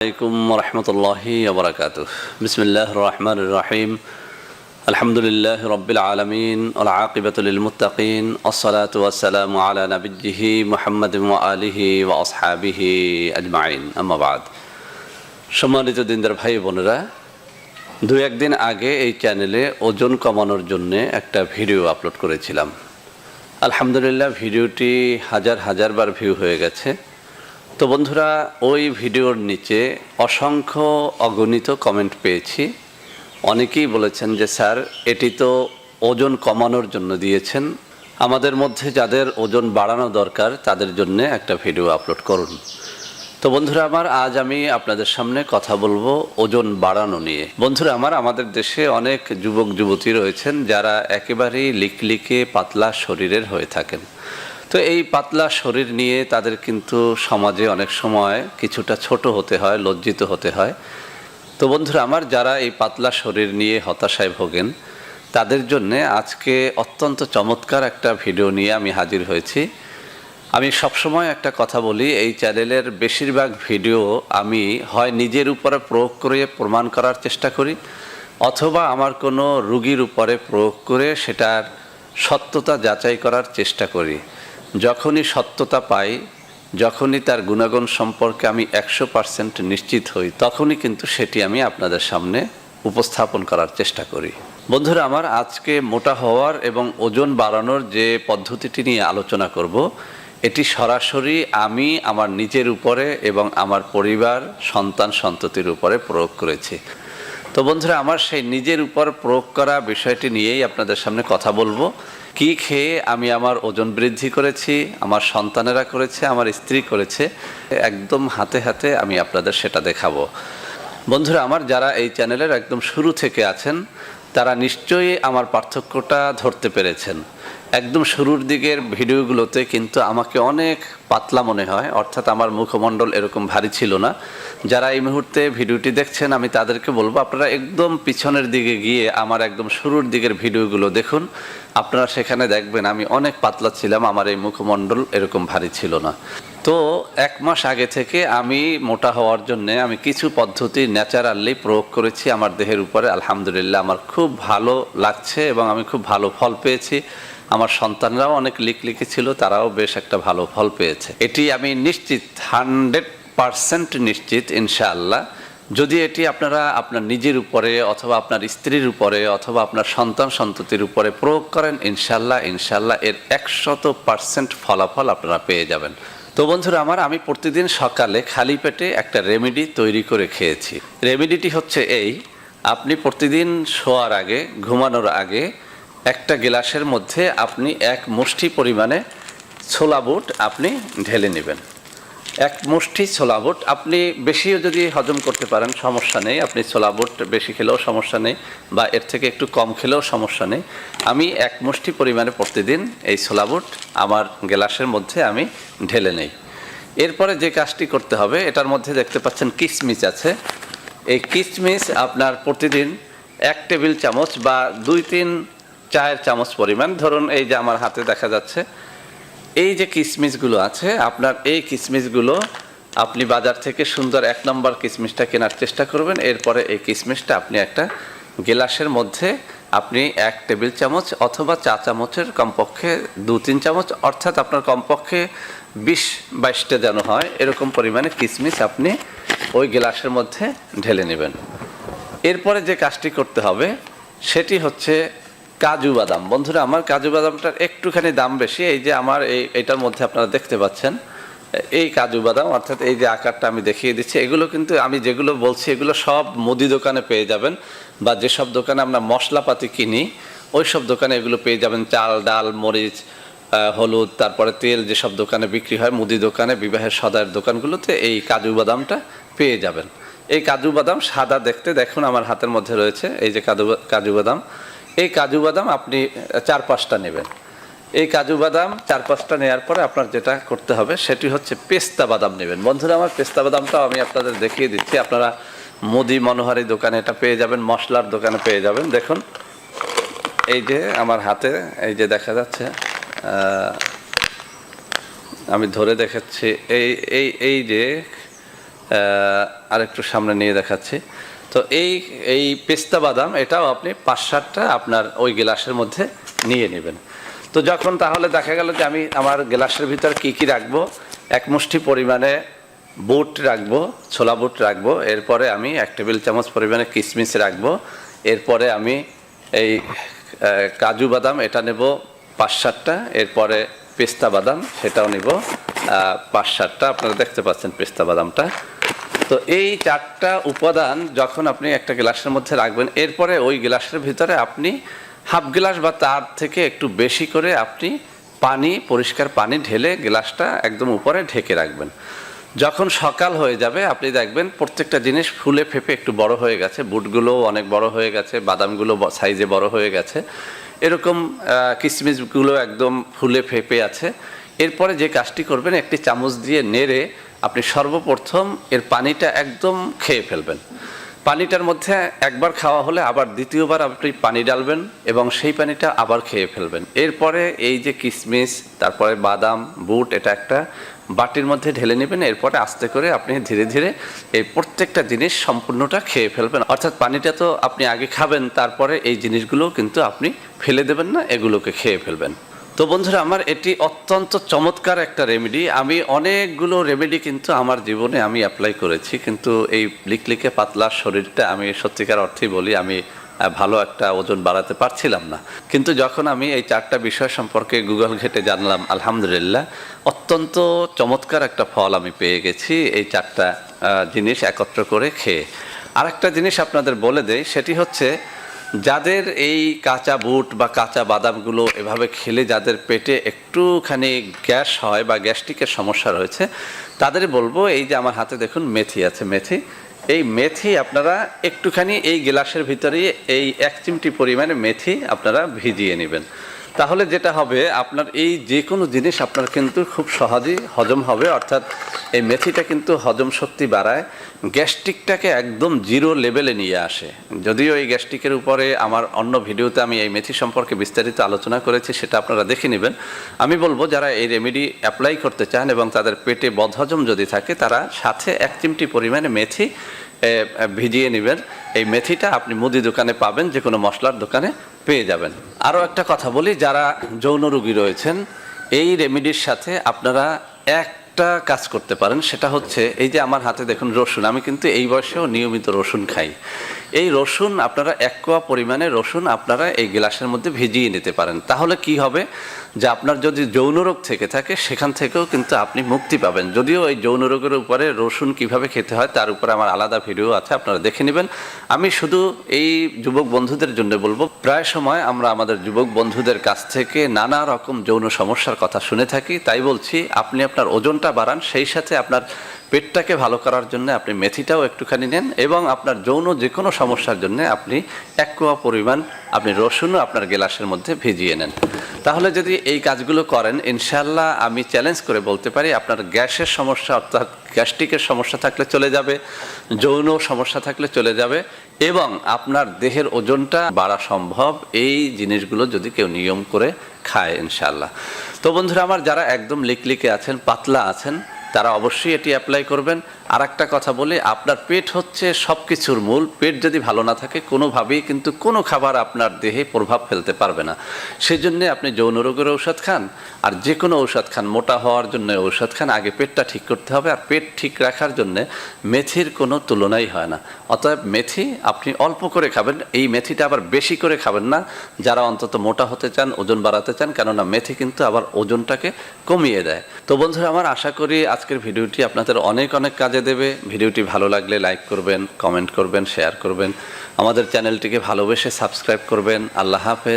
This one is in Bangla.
عليكم ورحمة الله وبركاته. بسم الله الرحمن الرحيم. الحمد لله رب العالمين والعاقبة للمتقين والصلاة والسلام على نبيه محمد وآله وأصحابه أجمعين. أما بعد. সম্মানিত দিনদার ভাই বোনেরা, দু একদিন আগে এই চ্যানেলে ওজন কমানোর জন্য একটা ভিডিও আপলোড করেছিলাম। আলহামদুলিল্লাহ ভিডিওটি হাজার বার ভিউ হয়ে গেছে। তো বন্ধুরা, ওই ভিডিওর নিচে অসংখ্য অগণিত কমেন্ট পেয়েছি। অনেকেই বলেছেন যে স্যার, এটি তো ওজন কমানোর জন্য দিয়েছেন, আমাদের মধ্যে যাদের ওজন বাড়ানো দরকার তাদের জন্য একটা ভিডিও আপলোড করুন। তো বন্ধুরা আমার, আজ আমি আপনাদের সামনে কথা বলবো ওজন বাড়ানো নিয়ে। বন্ধুরা আমার, আমাদের দেশে অনেক যুবক যুবতী রয়েছেন যারা একেবারেই লিকলিকে পাতলা শরীরের হয়ে থাকেন। তো এই পাতলা শরীর নিয়ে তাদের কিন্তু সমাজে অনেক সময় কিছুটা ছোট হতে হয়, লজ্জিত হতে হয়। তো বন্ধুরা আমার, যারা এই পাতলা শরীর নিয়ে হতাশায় ভোগেন তাদের জন্যে আজকে অত্যন্ত চমৎকার একটা ভিডিও নিয়ে আমি হাজির হয়েছি। আমি সবসময় একটা কথা বলি, এই চ্যানেলের বেশিরভাগ ভিডিও আমি হয় নিজের উপরে প্রয়োগ করে প্রমাণ করার চেষ্টা করি, অথবা আমার কোনো রুগীর উপরে প্রয়োগ করে সেটার সত্যতা যাচাই করার চেষ্টা করি। যখনই সত্যতা পাই, যখনই তার গুণাগুণ সম্পর্কে আমি 100% নিশ্চিত হই, তখনই কিন্তু সেটি আমি আপনাদের সামনে উপস্থাপন করার চেষ্টা করি। বন্ধুরা আমার, আজকে মোটা হওয়ার এবং ওজন বাড়ানোর যে পদ্ধতিটি নিয়ে আলোচনা করব, এটি সরাসরি আমি আমার নিজের উপরে এবং আমার পরিবার, সন্তান সন্ততির উপরে প্রয়োগ করেছি। তো বন্ধুরা আমার, সেই নিজের উপর প্রয়োগ করা বিষয়টি নিয়েই আপনাদের সামনে কথা বলবো। কি খেয়ে আমি আমার ওজন বৃদ্ধি করেছি, আমার সন্তানেরা করেছে, আমার স্ত্রী করেছে, একদম হাতে হাতে আমি আপনাদের সেটা দেখাবো। বন্ধুরা আমার, যারা এই চ্যানেলের একদম শুরু থেকে আছেন তারা নিশ্চয়ই আমার পার্থক্যটা ধরতে পেরেছেন। একদম শুরুর দিকের ভিডিওগুলোতে কিন্তু আমাকে অনেক পাতলা মনে হয়, অর্থাৎ আমার মুখমণ্ডল এরকম ভারী ছিল না। যারা এই মুহূর্তে ভিডিওটি দেখছেন আমি তাদেরকে বলবো, আপনারা একদম পিছনের দিকে গিয়ে আমার একদম শুরুর দিকের ভিডিওগুলো দেখুন। আপনারা সেখানে দেখবেন আমি অনেক পাতলা ছিলাম, আমার এই মুখমণ্ডল এরকম ভারী ছিল না। তো 1 মাস আগে থেকে আমি মোটা হওয়ার জন্য আমি কিছু পদ্ধতি ন্যাচারালি প্রয়োগ করেছি আমার দেহের উপরে। আলহামদুলিল্লাহ আমার খুব ভালো লাগছে এবং আমি খুব ভালো ফল পেয়েছি। আমার সন্তানরাও অনেক লিকলিকে ছিল, তারাও বেশ একটা ভালো ফল পেয়েছে। এটি আমি নিশ্চিত, 100% নিশ্চিত ইনশাআল্লাহ। যদি এটি আপনারা আপনার নিজের উপরে অথবা আপনার স্ত্রীর উপরে অথবা আপনার সন্তান সন্ততির উপরে প্রয়োগ করেন, ইনশাআল্লাহ এর 100% ফলাফল আপনারা পেয়ে যাবেন। তো বন্ধুরা আমার, আমি প্রতিদিন সকালে খালি পেটে একটা রেমেডি তৈরি করে খেয়েছি। রেমেডিটি হচ্ছে এই: আপনি প্রতিদিন শোয়ার আগে, ঘুমানোর আগে একটা গ্লাসের মধ্যে আপনি 1 মুষ্টি পরিমাণে ছোলা বুট আপনি ঢেলে নেবেন। 1 মুষ্টি ছোলা বুট, আপনি বেশিও যদি হজম করতে পারেন সমস্যা নেই, আপনি ছোলা বুট বেশি খেলেও সমস্যা নেই বা এর থেকে একটু কম খেলেও সমস্যা নেই। আমি 1 মুষ্টি পরিমাণে প্রতিদিন এই ছোলা বুট আমার গ্লাসের মধ্যে আমি ঢেলে নেই। এরপরে যে কাজটি করতে হবে, এটার মধ্যে দেখতে পাচ্ছেন কিশমিশ আছে। এই কিশমিশ আপনার প্রতিদিন 1 টেবিল চামচ বা 2-3 চায়ের চামচ পরিমাণ, ধরুন এই যে আমার হাতে দেখা যাচ্ছে এই যে কিশমিশগুলো আছে, আপনার এই কিশমিশগুলো আপনি বাজার থেকে সুন্দর 1 নম্বর কিশমিশটা কেনার চেষ্টা করবেন। এরপরে এই কিশমিশটা আপনি একটা গ্লাসের মধ্যে আপনি 1 টেবিল চামচ অথবা চা চামচের কমপক্ষে 2-3 চামচ, অর্থাৎ আপনার কমপক্ষে 20-22টা যেন হয় এরকম পরিমাণে কিশমিশ আপনি ওই গ্লাসের মধ্যে ঢেলে নেবেন। এরপরে যে কাজটি করতে হবে সেটি হচ্ছে কাজু বাদাম। বন্ধুরা আমার, কাজু বাদামটার একটুখানি দাম বেশি। এই যে আমার এইটার মধ্যে আপনারা দেখতে পাচ্ছেন এই কাজু বাদাম, অর্থাৎ এই যে আকারটা আমি দেখিয়ে দিচ্ছি, এগুলো কিন্তু আমি যেগুলো বলছি এগুলো সব মুদি দোকানে পেয়ে যাবেন, বা যেসব দোকানে আমরা মশলাপাতি কিনি ওই সব দোকানে এগুলো পেয়ে যাবেন। চাল, ডাল, মরিচ, হলুদ, তারপরে তেল যেসব দোকানে বিক্রি হয়, মুদি দোকানে, বিবাহের সদাইয়ের দোকানগুলোতে এই কাজু বাদামটা পেয়ে যাবেন। এই কাজু বাদাম সাদা দেখতে, দেখুন আমার হাতের মধ্যে রয়েছে এই যে কাজু বাদাম। এই কাজু বাদাম আপনি 4-5টা নেবেন। এই কাজু বাদাম 4-5টা নেওয়ার পরে আপনার যেটা করতে হবে সেটি হচ্ছে পেস্তা বাদাম নেবেন। বন্ধুরা আমার, পেস্তা বাদামটাও আমি আপনাদের দেখিয়ে দিচ্ছি। আপনারা মুদি মনোহারি দোকানে এটা পেয়ে যাবেন, মশলার দোকানে পেয়ে যাবেন। দেখুন এই যে আমার হাতে এই যে দেখা যাচ্ছে, আমি ধরে দেখাচ্ছি, এই যে আরেকটু সামনে নিয়ে দেখাচ্ছি। তো এই পেস্তা বাদাম এটাও আপনি 5-7টা আপনার ওই গ্লাসের মধ্যে নিয়ে নেবেন। তো যখন তাহলে দেখা গেল যে আমি আমার গ্লাসের ভিতর কি কি রাখবো, এক মুষ্টি পরিমাণে বুট রাখবো, ছোলা বুট রাখবো, এরপরে আমি 1 টেবিল চামচ পরিমাণে কিশমিশ রাখবো, এরপরে আমি এই কাজু বাদাম এটা নেব 5-7টা, এরপরে পেস্তা বাদাম সেটাও নেব 5-7টা। আপনারা দেখতে পাচ্ছেন পেস্তা বাদামটা। তো এই 4টা উপাদান যখন আপনি একটা গ্লাসের মধ্যে রাখবেন, এরপরে ওই গ্লাসের ভিতরে আপনি হাফ গ্লাস বা তার থেকে একটু বেশি করে আপনি পানি, পরিষ্কার পানি ঢেলে গ্লাসটা একদম উপরে ঢেকে রাখবেন। যখন সকাল হয়ে যাবে আপনি দেখবেন প্রত্যেকটা জিনিস ফুলে ফেপে একটু বড় হয়ে গেছে, বুটগুলো অনেক বড় হয়ে গেছে, বাদামগুলো সাইজে বড় হয়ে গেছে, এরকম কিশমিশগুলো একদম ফুলে ফেপে আছে। এরপরে যে কাজটি করবেন, একটি চামচ দিয়ে নেড়ে আপনি সর্বপ্রথম এর পানিটা একদম খেয়ে ফেলবেন। পানিটার মধ্যে একবার খাওয়া হলে আবার দ্বিতীয়বার আপনি পানি ডালবেন এবং সেই পানিটা আবার খেয়ে ফেলবেন। এরপরে এই যে কিশমিশ, তারপরে বাদাম, বুট এটা একটা বাটির মধ্যে ঢেলে নেবেন। এরপরে আস্তে করে আপনি ধীরে ধীরে এই প্রত্যেকটা জিনিস সম্পূর্ণটা খেয়ে ফেলবেন। অর্থাৎ পানিটা তো আপনি আগে খাবেন, তারপরে এই জিনিসগুলো কিন্তু আপনি ফেলে দেবেন না, এগুলোকে খেয়ে ফেলবেন। তো বন্ধুরা, আমার এটি অত্যন্ত চমৎকার একটা রেমেডি। আমি অনেকগুলো রেমেডি কিন্তু আমার জীবনে আমি অ্যাপ্লাই করেছি, কিন্তু এই লিকলিকে পাতলা শরীরটা আমি সত্যিকার অর্থেই বলি আমি ভালো একটা ওজন বাড়াতে পারছিলাম না। কিন্তু যখন আমি এই 4টা বিষয় সম্পর্কে গুগল ঘেটে জানলাম, আলহামদুলিল্লাহ অত্যন্ত চমৎকার একটা ফল আমি পেয়ে গেছি এই 4টা জিনিস একত্র করে খেয়ে। আরেকটা জিনিস আপনাদের বলে দেই, সেটি হচ্ছে যাদের এই কাঁচা বুট বা কাঁচা বাদামগুলো এভাবে খেলে যাদের পেটে একটুখানি গ্যাস হয় বা গ্যাস্ট্রিকের সমস্যা রয়েছে, তাদের বলবো এই যে আমার হাতে দেখুন মেথি আছে, এই মেথি আপনারা একটুখানি এই গ্লাসের ভিতরেই এই 1 চিমটি পরিমাণে মেথি আপনারা ভিজিয়ে নেবেন। তাহলে যেটা হবে, আপনার এই যে কোনো জিনিস আপনার কিন্তু খুব সহজেই হজম হবে। অর্থাৎ এই মেথিটা কিন্তু হজম শক্তি বাড়ায়, গ্যাস্ট্রিকটাকে একদম জিরো লেভেলে নিয়ে আসে। যদিও এই গ্যাস্ট্রিকের উপরে আমার অন্য ভিডিওতে আমি এই মেথি সম্পর্কে বিস্তারিত আলোচনা করেছি, সেটা আপনারা দেখে নেবেন। আমি বলবো যারা এই রেমেডি অ্যাপ্লাই করতে চান এবং তাদের পেটে বদহজম যদি থাকে, তারা সাথে 1 চিমটি পরিমাণে মেথি ভিজিয়ে নেবেন। এই মেথিটা আপনি মুদি দোকানে পাবেন, যে কোনো মশলার দোকানে পেয়ে যাবেন। আরও একটা কথা বলি, যারা যৌন রোগী রয়েছেন, এই রেমেডির সাথে আপনারা একটা কাজ করতে পারেন, সেটা হচ্ছে এই যে আমার হাতে দেখুন রসুন, আমি কিন্তু এই বয়সেও নিয়মিত রসুন খাই। এই রসুন আপনারা 1 কোয়া পরিমাণে রসুন আপনারা এই গ্লাসের মধ্যে ভিজিয়ে নিতে পারেন। তাহলে কি হবে, যে আপনার যদি যৌন রোগ থেকে থাকে সেখান থেকেও কিন্তু আপনি মুক্তি পাবেন। যদিও এই যৌন রোগের উপরে রসুন কিভাবে খেতে হয় তার উপরে আমার আলাদা ভিডিও আছে, আপনারা দেখে নেবেন। আমি শুধু এই যুবক বন্ধুদের জন্য বলবো, প্রায় সময় আমরা আমাদের যুবক বন্ধুদের কাছ থেকে নানা রকম যৌন সমস্যার কথা শুনে থাকি। তাই বলছি, আপনি আপনার ওজনটা বাড়ান, সেই সাথে আপনার পেটটাকে ভালো করার জন্য আপনি মেথিটাও একটুখানি নেন, এবং আপনার যৌন যে কোনো সমস্যার জন্য আপনি 1 কোয়া পরিমাণ আপনি রসুনও আপনার গ্লাসের মধ্যে ভিজিয়ে নেন। তাহলে যদি এই কাজগুলো করেন, ইনশাআল্লাহ আমি চ্যালেঞ্জ করে বলতে পারি আপনার গ্যাসের সমস্যা অর্থাৎ গ্যাস্ট্রিকের সমস্যা থাকলে চলে যাবে, যৌন সমস্যা থাকলে চলে যাবে, এবং আপনার দেহের ওজনটা বাড়া সম্ভব এই জিনিসগুলো যদি কেউ নিয়ম করে খায় ইনশাআল্লাহ। তো বন্ধুরা আমার, যারা একদম লিকলিকে আছেন, পাতলা আছেন, তারা অবশ্যই এটি অ্যাপ্লাই করবেন। আর একটা কথা বলি, আপনার পেট হচ্ছে সব কিছুর মূল। পেট যদি ভালো না থাকে, কোনোভাবেই কিন্তু কোনো খাবার আপনার দেহে প্রভাব ফেলতে পারবে না। সেই জন্যে আপনি যৌন রোগের ঔষধ খান আর যে কোনো ঔষধ খান, মোটা হওয়ার জন্য ঔষধ খান, আগে পেটটা ঠিক করতে হবে। আর পেট ঠিক রাখার জন্যে মেথির কোনো তুলনাই হয় না। অতএব মেথি আপনি অল্প করে খাবেন, এই মেথিটা আবার বেশি করে খাবেন না, যারা অন্তত মোটা হতে চান, ওজন বাড়াতে চান, কেননা মেথি কিন্তু আবার ওজনটাকে কমিয়ে দেয়। তো বন্ধুরা আমার, আশা করি আজকের ভিডিওটি আপনাদের অনেক অনেক কাজে দেবে। ভিডিওটি ভালো লাগলে লাইক করবেন, কমেন্ট করবেন, শেয়ার করবেন, আমাদের চ্যানেলটিকে ভালোবেসে সাবস্ক্রাইব করবেন। আল্লাহ হাফেজ।